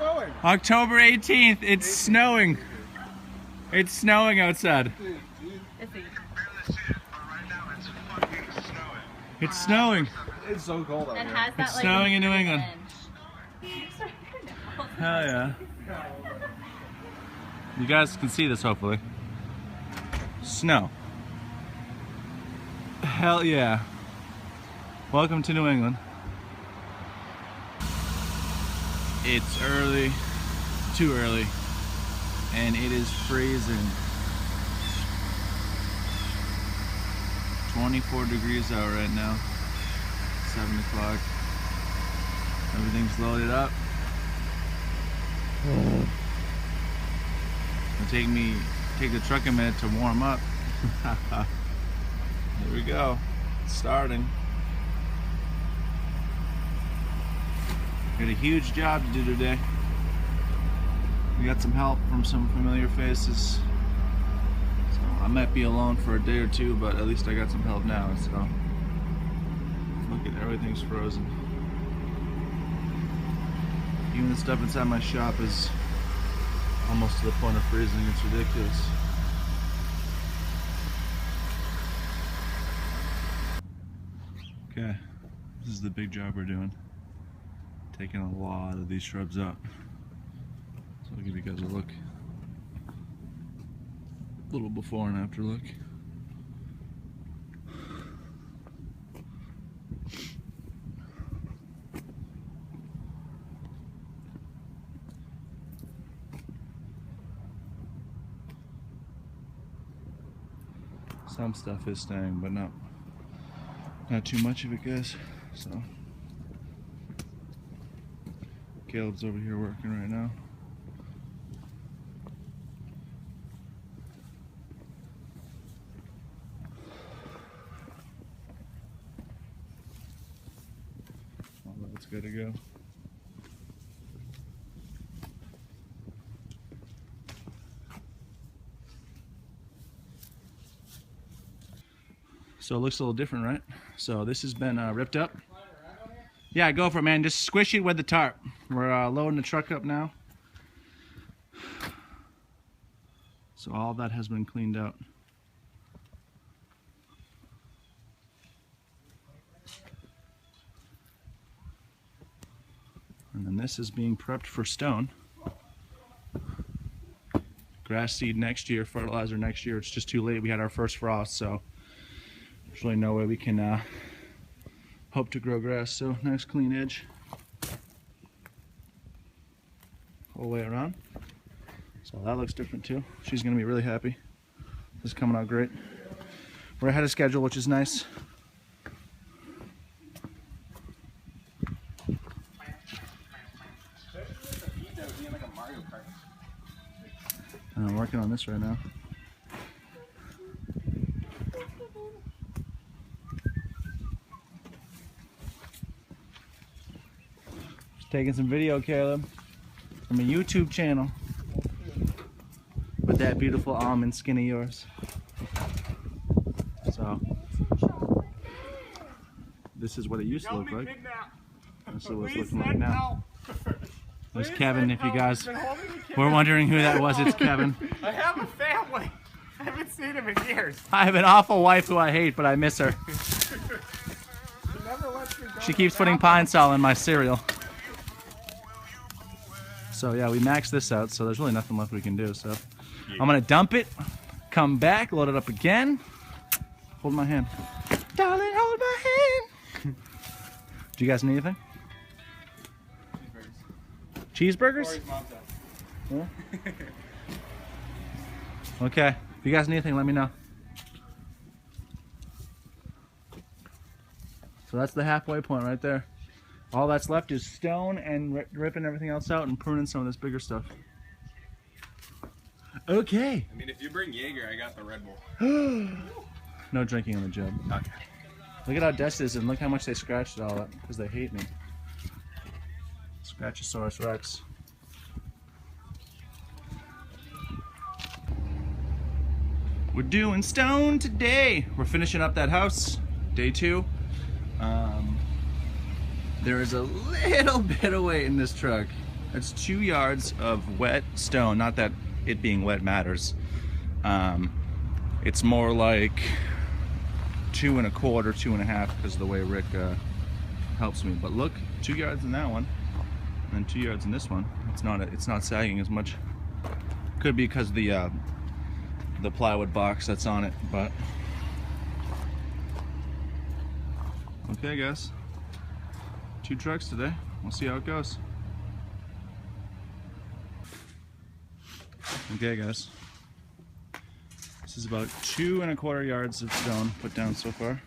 snowing. October 18th. It's snowing. It's snowing outside. It's snowing. It's so cold out here. It's snowing in New England. Hell yeah. You guys can see this hopefully. Snow. Hell yeah. Welcome to New England. It's early, too early, and it is freezing. 24 degrees out right now, 7 o'clock. Everything's loaded up. It'll take the truck a minute to warm up. Here we go, it's starting. Got a huge job to do today. We got some help from some familiar faces. So I might be alone for a day or two, but at least I got some help now. So look at everything's frozen. Even the stuff inside my shop is almost to the point of freezing. It's ridiculous. Okay, this is the big job we're doing. Taking a lot of these shrubs out. So I'll give you guys a look. A little before and after look. Some stuff is staying, but not too much of it, guys. So Caleb's over here working right now. All that's good to go. So it looks a little different, right? So this has been ripped up. Yeah, go for it, man. Just squish it with the tarp. We're loading the truck up now. So all of that has been cleaned out. And then this is being prepped for stone. Grass seed next year, fertilizer next year. It's just too late. We had our first frost, so there's really no way we can hope to grow grass. So nice clean edge all the way around. So that looks different too. She's gonna be really happy. This is coming out great. We're ahead of schedule, which is nice. I'm working on this right now. Taking some video, Caleb, from a YouTube channel with that beautiful almond skin of yours. So this is what it used to look like. This is what it's looking like now. There's Kevin, if you guys were wondering who that was, it's Kevin. I have a family. I haven't seen him in years. I have an awful wife who I hate, but I miss her. She keeps putting pine sol in my cereal. So yeah, we maxed this out, so there's really nothing left we can do. So I'm gonna dump it, come back, load it up again. Hold my hand. Darling, hold my hand. Do you guys need anything? Cheeseburgers? Yeah? Okay, if you guys need anything, let me know. So that's the halfway point right there. All that's left is stone and ripping everything else out and pruning some of this bigger stuff. Okay. I mean, if you bring Jaeger, I got the Red Bull. No drinking on the job. Okay. Look at how dusty it is and look how much they scratched it all up because they hate me. Scratchosaurus Rex. We're doing stone today. We're finishing up that house, day 2. There is a little bit of weight in this truck. It's 2 yards of wet stone. Not that it being wet matters. It's more like 2 1/4, 2 1/2 because of the way Rick helps me. But look, 2 yards in that one, and 2 yards in this one. It's not sagging as much. Could be because of the plywood box that's on it, but okay, guys. 2 trucks today. We'll see how it goes. Okay, guys. This is about 2 1/4 yards of stone put down so far.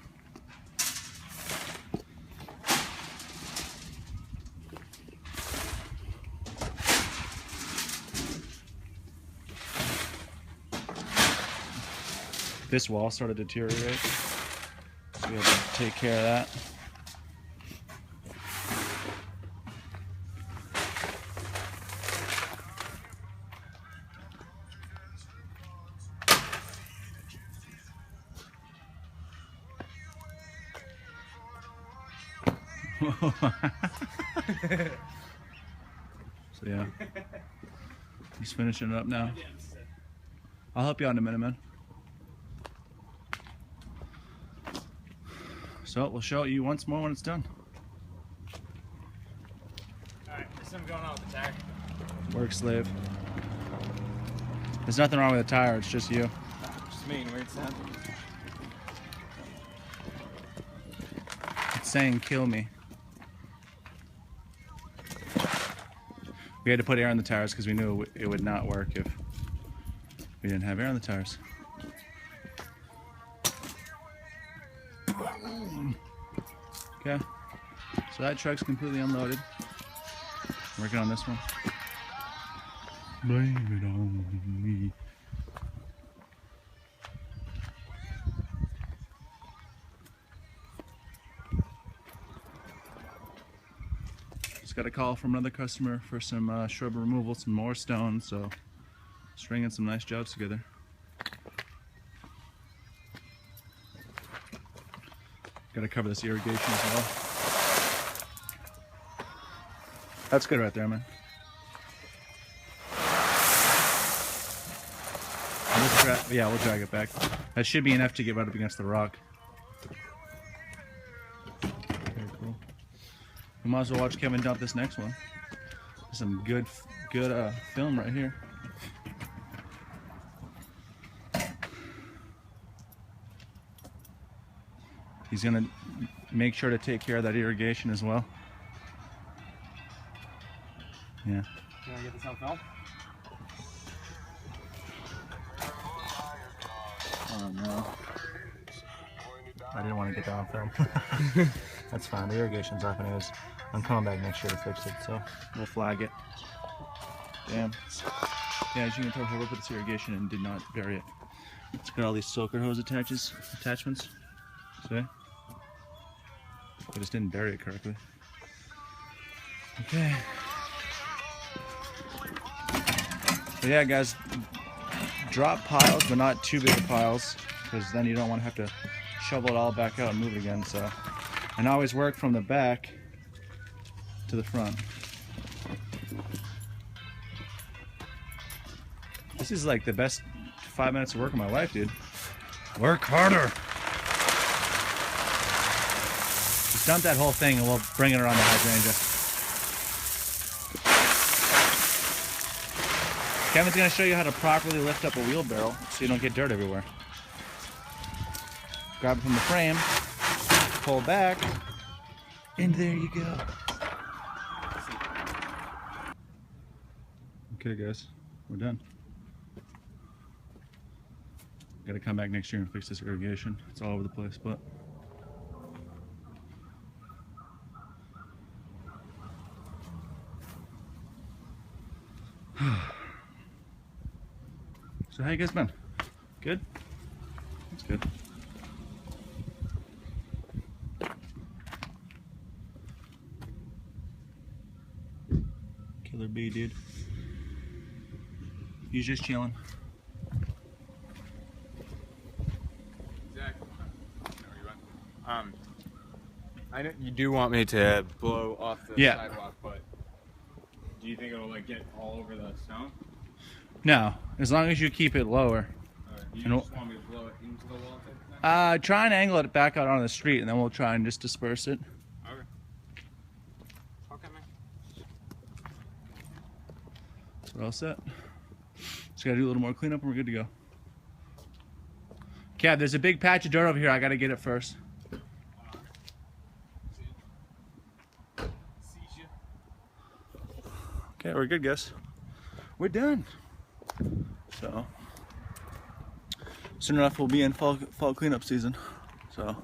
This wall started to deteriorate, so we had to take care of that. So yeah, he's finishing it up now. I'll help you out in a minute, man. So we'll show you once more when it's done. Alright, there's something going on with the tire. Work slave. There's nothing wrong with the tire, it's just you. Just me, weird sound. It's saying kill me. We had to put air on the tires because we knew it would not work if we didn't have air on the tires. Okay, so that truck's completely unloaded. Working on this one. Blame it on me. Just got a call from another customer for some shrub removal, some more stone, so stringing some nice jobs together. Got to cover this irrigation as well. That's good right there, man. Yeah, we'll drag it back. That should be enough to get right up against the rock. Very cool. We might as well watch Kevin dump this next one. There's some good film right here. He's gonna make sure to take care of that irrigation as well. Yeah. You wanna get this on film? Oh no. I didn't want to get that on film. That's fine, the irrigation's off anyways. I'm coming back next year to fix it, so we'll flag it. Damn. Yeah, as you can tell, I worked with this irrigation and did not bury it. It's got all these soaker hose attachments. See? I just didn't bury it correctly. Okay. So yeah, guys, drop piles, but not too big of piles, because then you don't want to have to shovel it all back out and move it again. So, and always work from the back to the front. This is like the best 5 minutes of work of my life, dude. Work harder. Just dump that whole thing and we'll bring it around the hydrangea. Kevin's gonna show you how to properly lift up a wheelbarrow so you don't get dirt everywhere. Grab it from the frame, pull back, and there you go. Okay guys, we're done. Gotta come back next year and fix this irrigation. It's all over the place, but so how you guys been? Good? That's good. Killer bee, dude. He's just chilling. Zach, I know you do want me to blow off the sidewalk, but Do you think it'll like get all over the stone? No, as long as you keep it lower. Alright, you And just want me to blow it into the wall type thing? Try and angle it back out on the street, and then we'll try and just disperse it. Okay. Okay, man. So we're all set. Just gotta do a little more cleanup and we're good to go. Kev, there's a big patch of dirt over here. I gotta get it first. Okay, we're good, guys. We're done. So soon enough we'll be in fall cleanup season. So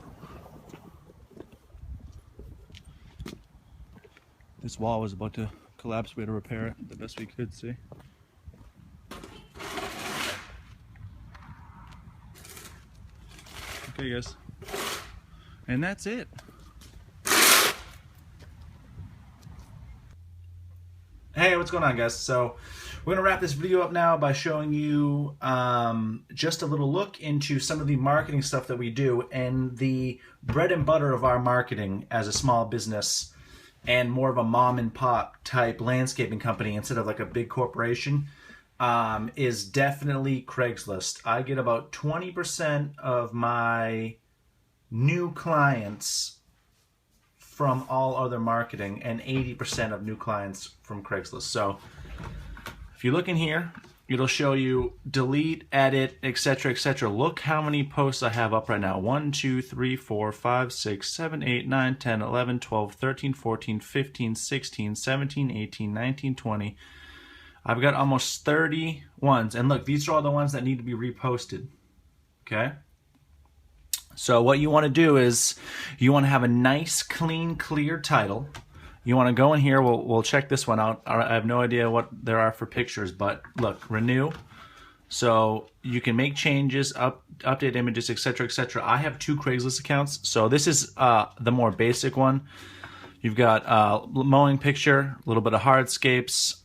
this wall was about to collapse. We had to repair it the best we could. See. Okay, guys. And that's it. Hey, what's going on, guys? So we're gonna wrap this video up now by showing you just a little look into some of the marketing stuff that we do and the bread and butter of our marketing as a small business and more of a mom and pop type landscaping company instead of like a big corporation is definitely Craigslist. I get about 20% of my new clients from all other marketing and 80% of new clients from Craigslist. So if you look in here, it'll show you delete, edit, etc., etc. Look how many posts I have up right now. 1, 2, 3, 4, 5, 6, 7, 8, 9, 10, 11, 12, 13, 14, 15, 16, 17, 18, 19, 20. I've got almost 30 ones. And look, these are all the ones that need to be reposted. Okay? So what you want to do is you want to have a nice, clean, clear title. You want to go in here. We'll check this one out. I have no idea what there are for pictures, but look, renew. So you can make changes, update images, etc., etc. I have 2 Craigslist accounts, so this is the more basic one. You've got mowing picture, a little bit of hardscapes,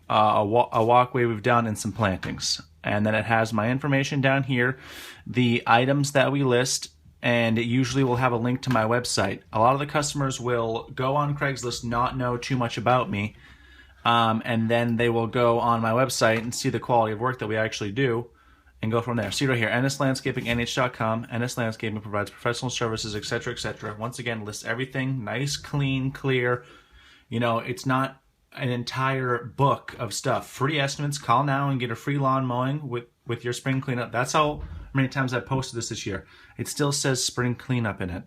a walkway we've done, and some plantings. And then it has my information down here, the items that we list, and it usually will have a link to my website. A lot of the customers will go on Craigslist, not know too much about me, and then they will go on my website and see the quality of work that we actually do and go from there. See right here, nslandscapingnh.com. NS Landscaping provides professional services, etc., etc. Once again, lists everything nice, clean, clear. You know, it's not an entire book of stuff. Free estimates. Call now and get a free lawn mowing with your spring cleanup. That's how many times I posted this year. It still says spring cleanup in it.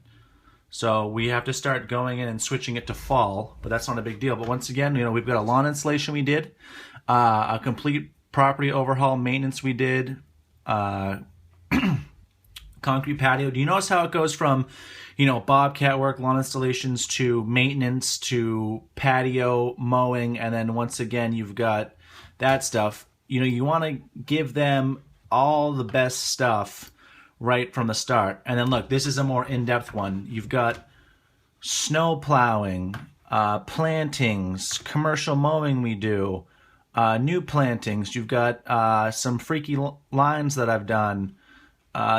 So we have to start going in and switching it to fall, but that's not a big deal. But once again, you know, we've got a lawn installation we did, a complete property overhaul maintenance we did, concrete patio. Do you notice how it goes from, you know, bobcat work, lawn installations to maintenance to patio mowing, and then once again you've got that stuff. You know, you want to give them all the best stuff right from the start. And then look, this is a more in-depth one. You've got snow plowing, plantings, commercial mowing we do, new plantings. You've got some freaky lines that I've done.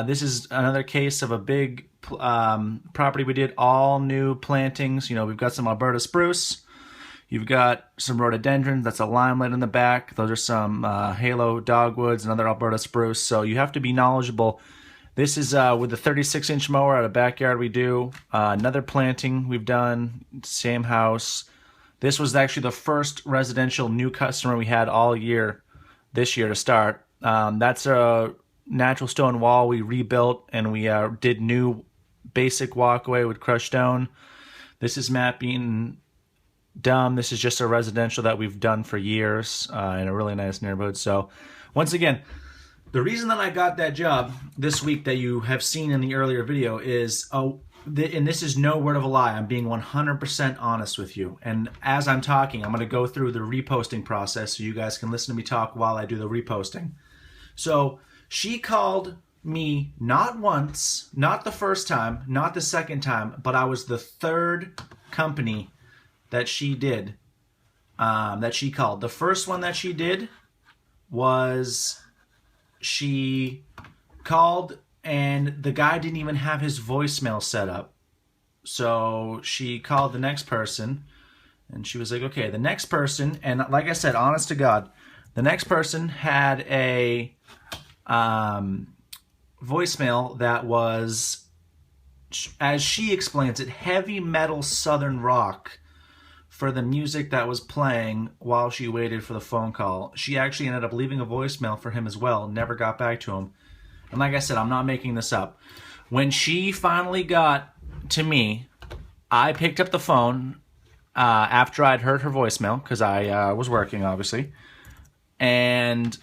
This is another case of a big property we did, all new plantings. You know, we've got some Alberta spruce. You've got some rhododendrons. That's a limelet in the back. Those are some halo dogwoods, another Alberta spruce. So you have to be knowledgeable. This is with the 36-inch mower at a backyard we do. Another planting we've done, same house. This was actually the first residential new customer we had all year, this year to start. That's a natural stone wall we rebuilt, and we did new basic walkway with crushed stone. This is Matt being dumb. This is just a residential that we've done for years in a really nice neighborhood. So once again, the reason that I got that job this week that you have seen in the earlier video is, and this is no word of a lie, I'm being 100% honest with you. And as I'm talking, I'm going to go through the reposting process so you guys can listen to me talk while I do the reposting. So she called me not once, not the first time, not the second time, but I was the third company that she did, that she called. The first one that she did was she called and the guy didn't even have his voicemail set up. So she called the next person And she was like, okay, the next person, and like I said, honest to God, the next person had a voicemail that was, as she explains it, heavy metal southern rock for the music that was playing while she waited for the phone call. She actually ended up leaving a voicemail for him as well, never got back to him. And like I said, I'm not making this up. When she finally got to me, I picked up the phone after I'd heard her voicemail, because I was working, obviously. And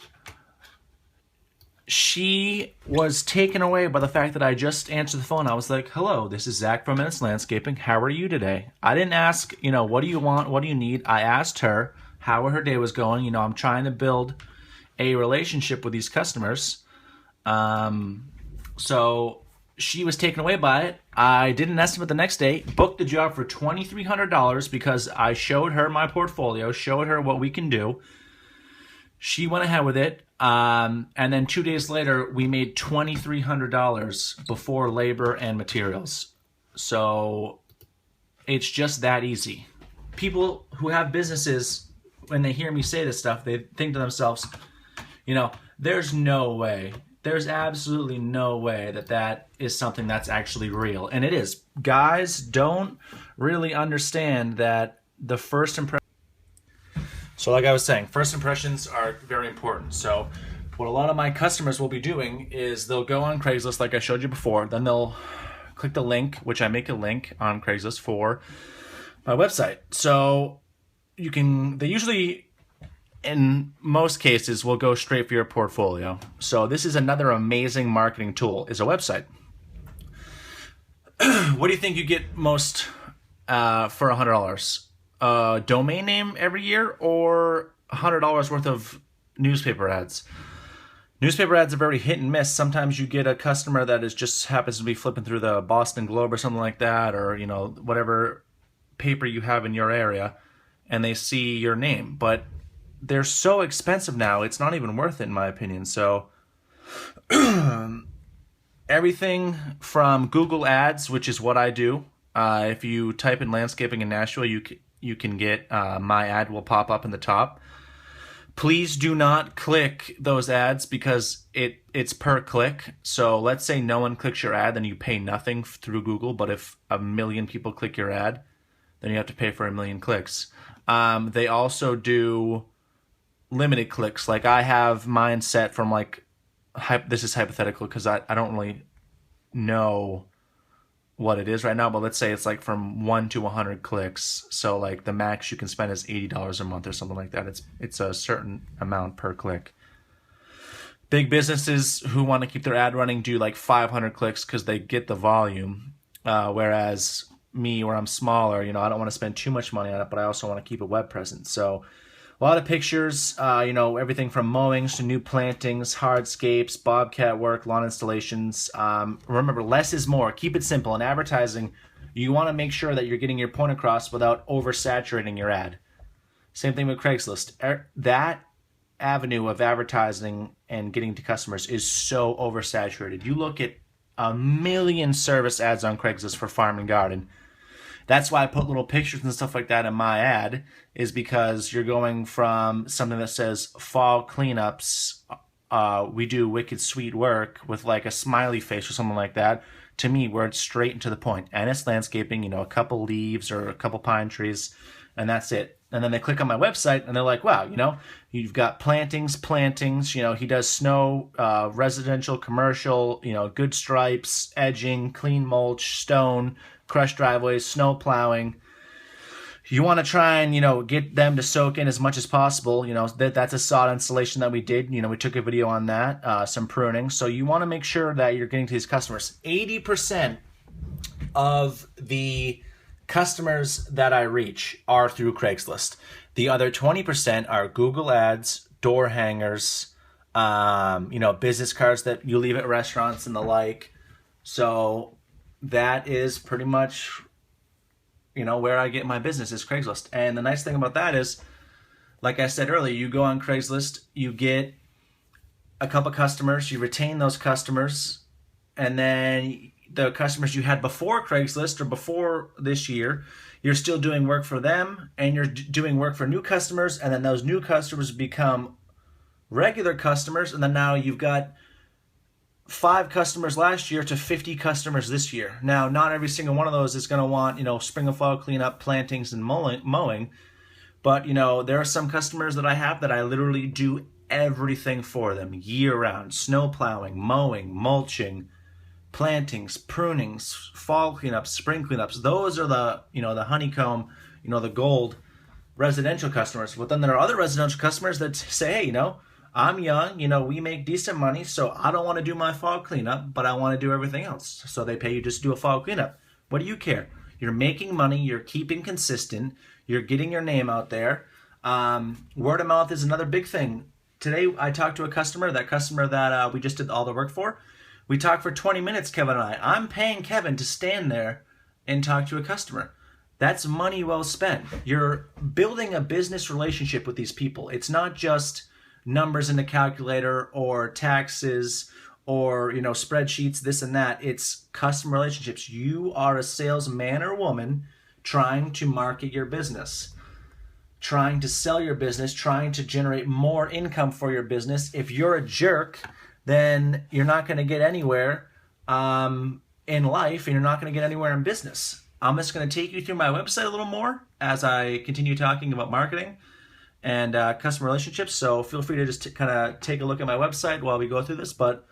she was taken away by the fact that I just answered the phone. I was like, hello, this is Zach from Menace Landscaping. How are you today? I didn't ask, what do you want? What do you need? I asked her how her day was going. I'm trying to build a relationship with these customers. So she was taken away by it. I did an estimate the next day, booked the job for $2,300 because I showed her my portfolio, showed her what we can do. She went ahead with it. And then 2 days later, we made $2,300 before labor and materials. So it's just that easy. People who have businesses, when they hear me say this stuff, they think to themselves, there's no way. There's absolutely no way that is something that's actually real. And it is. Guys don't really understand that the first impression. So like I was saying, first impressions are very important. So what a lot of my customers will be doing is they'll go on Craigslist like I showed you before. Then they'll click the link, which I make a link on Craigslist for my website. So they usually, in most cases, will go straight for your portfolio. So this is another amazing marketing tool, is a website. What do you think you get most for $100? A domain name every year, or $100 worth of newspaper ads? Newspaper ads are very hit and miss. Sometimes you get a customer that just happens to be flipping through the Boston Globe or something like that, or whatever paper you have in your area, and they see your name. But they're so expensive now, it's not even worth it, in my opinion. So everything from Google Ads, which is what I do. If you type in landscaping in Nashville, you can get my ad will pop up in the top. Please do not click those ads because it's per click. So let's say no one clicks your ad, then you pay nothing through Google. But if 1 million people click your ad, then you have to pay for 1 million clicks. They also do limited clicks. Like I have mine set from this is hypothetical because I don't really know what it is right now, but let's say it's from 1 to 100 clicks. So the max you can spend is $80 a month or something like that. It's a certain amount per click. Big businesses who want to keep their ad running do 500 clicks because they get the volume. Whereas me, where I'm smaller, I don't want to spend too much money on it, but I also want to keep a web presence. So a lot of pictures, everything from mowings to new plantings, hardscapes, bobcat work, lawn installations. Remember, less is more. Keep it simple. In advertising, you want to make sure that you're getting your point across without oversaturating your ad. Same thing with Craigslist. That avenue of advertising and getting to customers is so oversaturated. You look at 1 million service ads on Craigslist for farm and garden. That's why I put little pictures and stuff like that in my ad, is because you're going from something that says fall cleanups, we do wicked sweet work with a smiley face or something like that, to me where it's straight and to the point. And it's landscaping, a couple leaves or a couple pine trees, and that's it. And then they click on my website and they're like, wow, you've got plantings, he does snow, residential, commercial, good stripes, edging, clean mulch, stone, crushed driveways, snow plowing. You want to try and, get them to soak in as much as possible. That's a sod installation that we did. We took a video on that, some pruning. So you want to make sure that you're getting to these customers. 80% of the customers that I reach are through Craigslist. The other 20% are Google Ads, door hangers, business cards that you leave at restaurants and the like. So that is pretty much, where I get my business is Craigslist. And the nice thing about that is, like I said earlier, you go on Craigslist, you get a couple customers, you retain those customers, and then the customers you had before Craigslist or before this year, you're still doing work for them, and you're doing work for new customers, and then those new customers become regular customers, and then now you've got 5 customers last year to 50 customers this year. Now, not every single one of those is going to want, spring and fall cleanup, plantings, and mowing. But, there are some customers that I have that I literally do everything for them year round. Snow plowing, mowing, mulching, plantings, prunings, fall cleanups, spring cleanups. Those are the honeycomb, the gold residential customers. But then there are other residential customers that say, hey, I'm young, we make decent money, so I don't want to do my fall cleanup, but I want to do everything else. So they pay you just to do a fall cleanup. What do you care? You're making money, you're keeping consistent, you're getting your name out there. Word of mouth is another big thing. Today I talked to a customer, that we just did all the work for. We talked for 20 minutes, Kevin and I. I'm paying Kevin to stand there and talk to a customer. That's money well spent. You're building a business relationship with these people. It's not just numbers in the calculator or taxes or spreadsheets, this and that. It's customer relationships. You are a salesman or woman trying to market your business, trying to sell your business, trying to generate more income for your business. If you're a jerk, then you're not going to get anywhere in life, and you're not going to get anywhere in business. I'm just going to take you through my website a little more as I continue talking about marketing and customer relationships. So feel free to just kind of take a look at my website while we go through this. But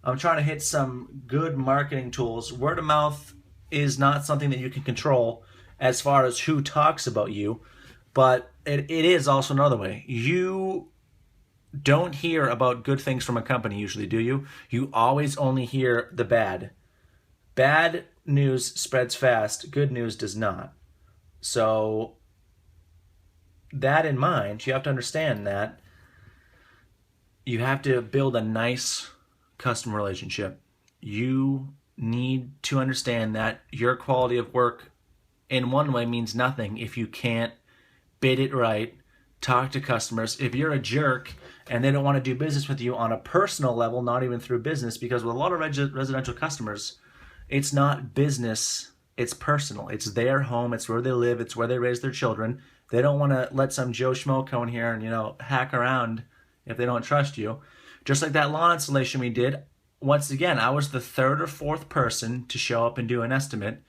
I'm trying to hit some good marketing tools. Word of mouth is not something that you can control as far as who talks about you, but it is also another way. You don't hear about good things from a company usually, do you? You always only hear the bad. Bad news spreads fast. Good news does not. So that in mind, you have to understand that you have to build a nice customer relationship. You need to understand that your quality of work in one way means nothing if you can't bid it right, talk to customers. If you're a jerk and they don't want to do business with you on a personal level, not even through business, because with a lot of residential customers, it's not business, it's personal. It's their home, it's where they live, it's where they raise their children. They don't want to let some Joe Schmo come in here and, hack around if they don't trust you. Just like that lawn installation we did, once again, I was the 3rd or 4th person to show up and do an estimate.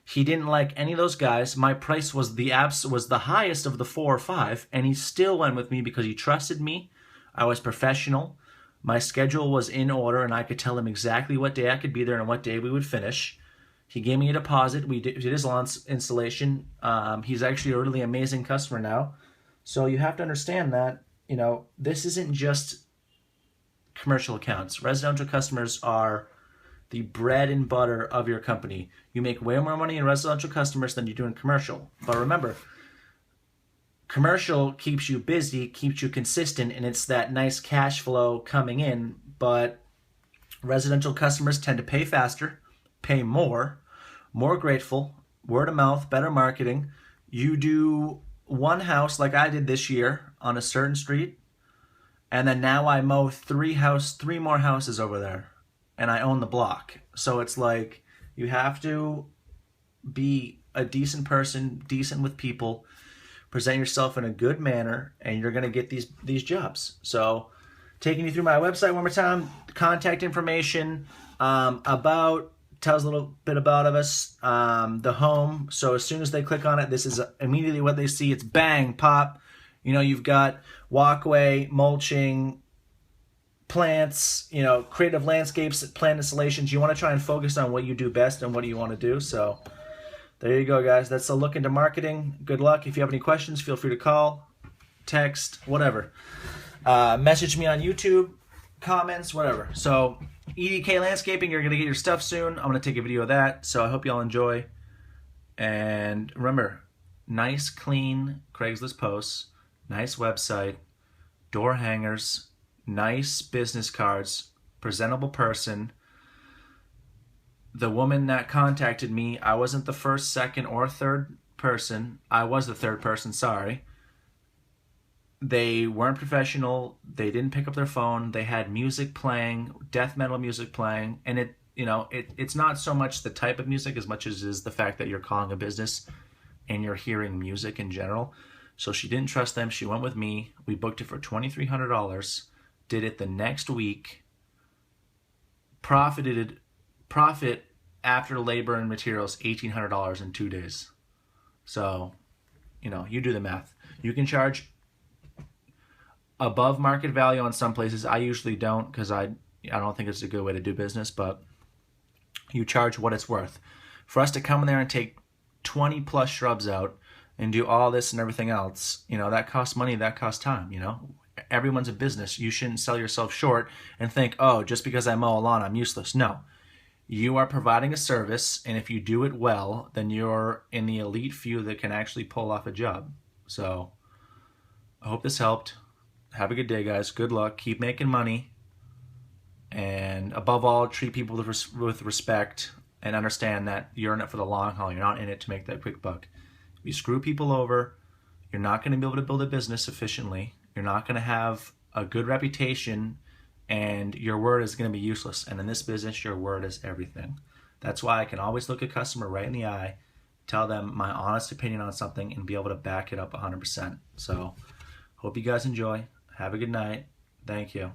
He didn't like any of those guys. My price was the highest of the 4 or 5, and he still went with me because he trusted me. I was professional. My schedule was in order, and I could tell him exactly what day I could be there and what day we would finish. He gave me a deposit. We did his lawn installation. He's actually a really amazing customer now. So you have to understand that, this isn't just commercial accounts. Residential customers are the bread and butter of your company. You make way more money in residential customers than you do in commercial. But remember, commercial keeps you busy, keeps you consistent, and it's that nice cash flow coming in. But residential customers tend to pay faster, pay more grateful, word of mouth, better marketing. You do one house like I did this year on a certain street, and then now I mow 3 more houses over there, and I own the block. So it's like you have to be a decent person, decent with people, present yourself in a good manner, and you're going to get these jobs. So taking you through my website one more time, contact information, tells a little bit about us, the home. So as soon as they click on it, this is immediately what they see. It's bang, pop. You've got walkway, mulching, plants, creative landscapes, plant installations. You want to try and focus on what you do best and what do you want to do. So there you go, guys. That's a look into marketing. Good luck. If you have any questions, feel free to call, text, whatever. Message me on YouTube, comments, whatever. So EDK Landscaping, you're going to get your stuff soon. I'm going to take a video of that. So I hope you all enjoy. And remember, nice, clean Craigslist posts, nice website, door hangers, nice business cards, presentable person. The woman that contacted me, I wasn't the first, second, or third person. I was the third person, sorry. They weren't professional. They didn't pick up their phone. They had music playing, death metal music playing, and you know, it's not so much the type of music as much as it is the fact that you're calling a business and you're hearing music in general. So she didn't trust them. She went with me. We booked it for $2,300. Did it the next week. Profit after labor and materials $1,800 in 2 days. So, you know, you do the math. You can charge above market value on some places. I usually don't, because I don't think it's a good way to do business, but you charge what it's worth. For us to come in there and take 20 plus shrubs out and do all this and everything else, you know, that costs money, that costs time, you know. Everyone's a business. You shouldn't sell yourself short and think, oh, just because I mow a lawn, I'm useless. No. You are providing a service, and if you do it well, then you're in the elite few that can actually pull off a job. So I hope this helped. Have a good day, guys. Good luck. Keep making money. And above all, treat people with respect and understand that you're in it for the long haul. You're not in it to make that quick buck. If you screw people over, you're not going to be able to build a business efficiently. You're not going to have a good reputation, and your word is going to be useless. And in this business, your word is everything. That's why I can always look a customer right in the eye, tell them my honest opinion on something, and be able to back it up 100%. So hope you guys enjoy. Have a good night. Thank you.